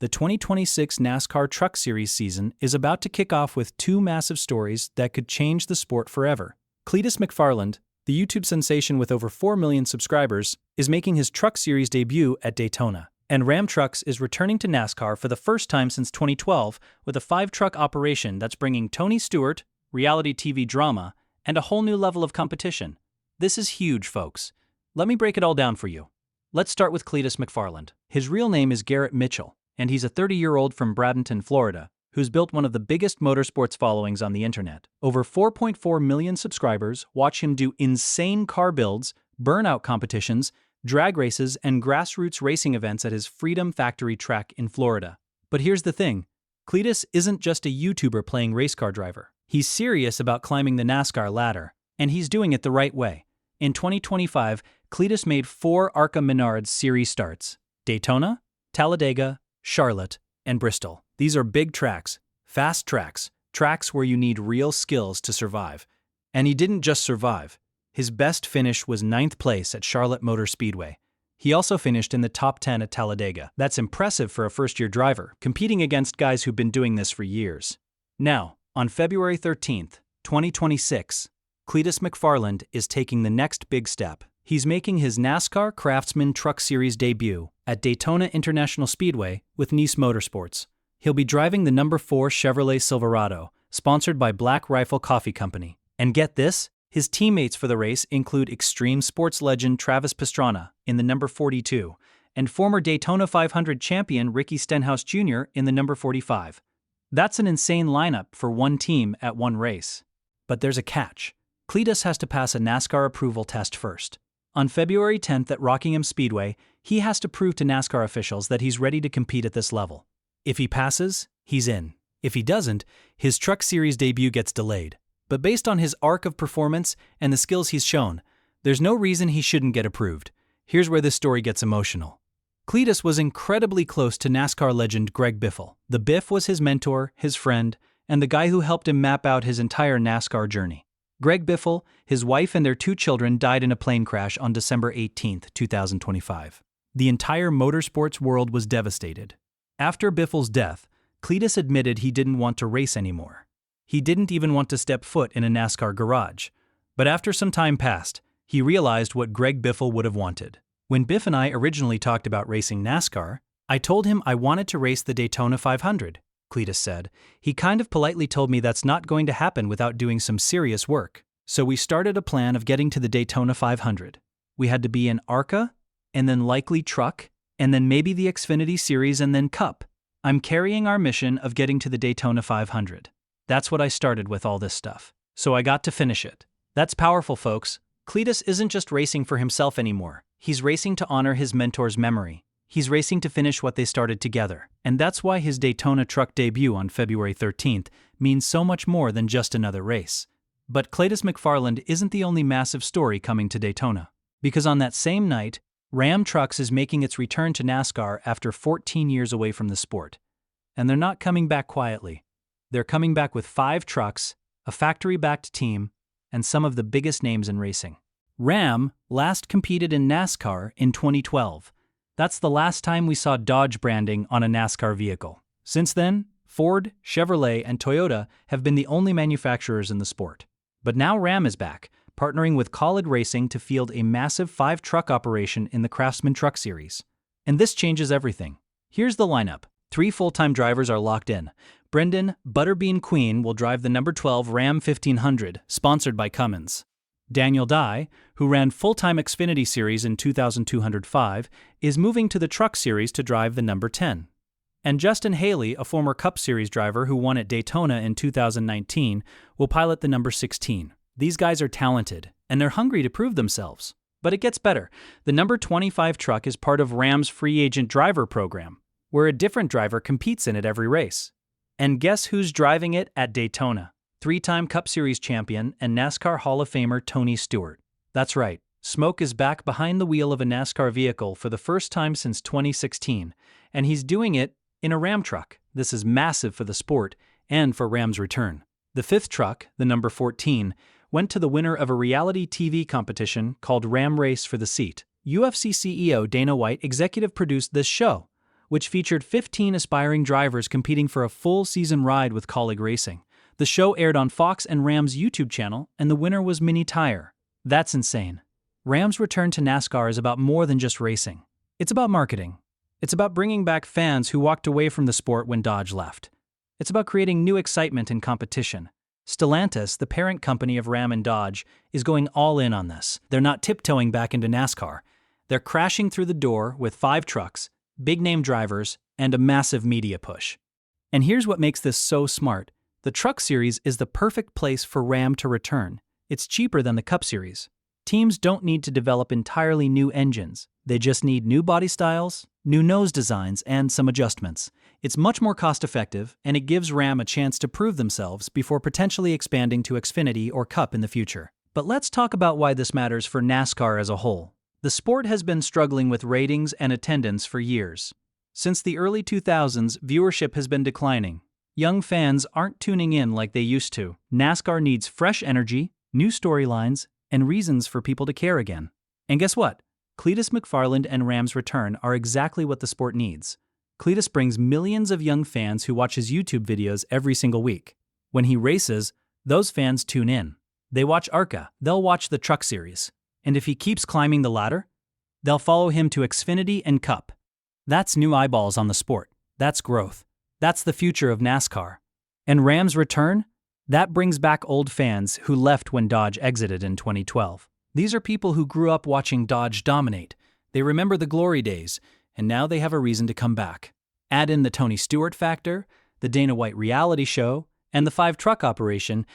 The 2026 NASCAR Truck Series season is about to kick off with two massive stories that could change the sport forever. Cletus McFarland, the YouTube sensation with over 4 million subscribers, is making his Truck Series debut at Daytona. And Ram Trucks is returning to NASCAR for the first time since 2012 with a 5-truck operation that's bringing Tony Stewart, reality TV drama, and a whole new level of competition. This is huge, folks. Let me break it all down for you. Let's start with Cletus McFarland. His real name is Garrett Mitchell, and he's a 30-year-old from Bradenton, Florida, who's built one of the biggest motorsports followings on the internet. Over 4.4 million subscribers watch him do insane car builds, burnout competitions, drag races, and grassroots racing events at his Freedom Factory track in Florida. But here's the thing. Cletus isn't just a YouTuber playing race car driver. He's serious about climbing the NASCAR ladder, and he's doing it the right way. In 2025, Cletus made 4 ARCA Menards Series starts: Daytona, Talladega, Charlotte, and Bristol. These are big tracks, fast tracks, tracks where you need real skills to survive. And he didn't just survive. His best finish was 9th place at Charlotte Motor Speedway. He also finished in the top 10 at Talladega. That's impressive for a first-year driver, competing against guys who've been doing this for years. Now, on February 13th, 2026, Cletus McFarland is taking the next big step. He's making his NASCAR Craftsman Truck Series debut at Daytona International Speedway with Nice Motorsports. He'll be driving the number 4 Chevrolet Silverado, sponsored by Black Rifle Coffee Company. And get this, his teammates for the race include extreme sports legend Travis Pastrana in the number 42 and former Daytona 500 champion Ricky Stenhouse Jr. in the number 45. That's an insane lineup for one team at one race. But there's a catch. Cletus has to pass a NASCAR approval test first. On February 10th at Rockingham Speedway, he has to prove to NASCAR officials that he's ready to compete at this level. If he passes, he's in. If he doesn't, his Truck Series debut gets delayed. But based on his arc of performance and the skills he's shown, there's no reason he shouldn't get approved. Here's where this story gets emotional. Cletus was incredibly close to NASCAR legend Greg Biffle. The Biff was his mentor, his friend, and the guy who helped him map out his entire NASCAR journey. Greg Biffle, his wife, and their 2 children died in a plane crash on December 18, 2025. The entire motorsports world was devastated. After Biffle's death, Cletus admitted he didn't want to race anymore. He didn't even want to step foot in a NASCAR garage. But after some time passed, he realized what Greg Biffle would have wanted. When Biff and I originally talked about racing NASCAR, I told him I wanted to race the Daytona 500. Cletus said. He kind of politely told me that's not going to happen without doing some serious work. So we started a plan of getting to the Daytona 500. We had to be in ARCA, and then likely Truck, and then maybe the Xfinity Series and then Cup. I'm carrying our mission of getting to the Daytona 500. That's what I started with all this stuff. So I got to finish it. That's powerful, folks. Cletus isn't just racing for himself anymore. He's racing to honor his mentor's memory. He's racing to finish what they started together. And that's why his Daytona truck debut on February 13th means so much more than just another race. But Cletus McFarland isn't the only massive story coming to Daytona. Because on that same night, Ram Trucks is making its return to NASCAR after 14 years away from the sport. And they're not coming back quietly. They're coming back with 5 trucks, a factory-backed team, and some of the biggest names in racing. Ram last competed in NASCAR in 2012. That's the last time we saw Dodge branding on a NASCAR vehicle. Since then, Ford, Chevrolet, and Toyota have been the only manufacturers in the sport. But now Ram is back, partnering with Kaulig Racing to field a massive 5-truck operation in the Craftsman Truck Series. And this changes everything. Here's the lineup. 3 full-time drivers are locked in. Brenden Butterbean Queen will drive the number 12 Ram 1500, sponsored by Cummins. Daniel Dye, who ran full-time Xfinity Series in 2205, is moving to the Truck Series to drive the number 10. And Justin Haley, a former Cup Series driver who won at Daytona in 2019, will pilot the number 16. These guys are talented, and they're hungry to prove themselves. But it gets better. The number 25 truck is part of Ram's free agent driver program, where a different driver competes in it every race. And guess who's driving it at Daytona? 3-time Cup Series champion and NASCAR Hall of Famer Tony Stewart. That's right, Smoke is back behind the wheel of a NASCAR vehicle for the first time since 2016, and he's doing it in a Ram truck. This is massive for the sport and for Ram's return. The 5th truck, the number 14, went to the winner of a reality TV competition called Ram Race for the Seat. UFC CEO Dana White executive produced this show, which featured 15 aspiring drivers competing for a full-season ride with Kaulig Racing. The show aired on Fox and Ram's YouTube channel, and the winner was Mini Tire. That's insane. Ram's return to NASCAR is about more than just racing. It's about marketing. It's about bringing back fans who walked away from the sport when Dodge left. It's about creating new excitement and competition. Stellantis, the parent company of Ram and Dodge, is going all in on this. They're not tiptoeing back into NASCAR. They're crashing through the door with 5 trucks, big-name drivers, and a massive media push. And here's what makes this so smart. The Truck Series is the perfect place for Ram to return. It's cheaper than the Cup Series. Teams don't need to develop entirely new engines. They just need new body styles, new nose designs, and some adjustments. It's much more cost-effective, and it gives Ram a chance to prove themselves before potentially expanding to Xfinity or Cup in the future. But let's talk about why this matters for NASCAR as a whole. The sport has been struggling with ratings and attendance for years. Since the early 2000s, viewership has been declining. Young fans aren't tuning in like they used to. NASCAR needs fresh energy, new storylines, and reasons for people to care again. And guess what? Cletus McFarland and Ram's return are exactly what the sport needs. Cletus brings millions of young fans who watch his YouTube videos every single week. When he races, those fans tune in. They watch ARCA, they'll watch the Truck Series. And if he keeps climbing the ladder, they'll follow him to Xfinity and Cup. That's new eyeballs on the sport. That's growth. That's the future of NASCAR. And Ram's return? That brings back old fans who left when Dodge exited in 2012. These are people who grew up watching Dodge dominate. They remember the glory days, and now they have a reason to come back. Add in the Tony Stewart factor, the Dana White reality show, and the 5-truck operation,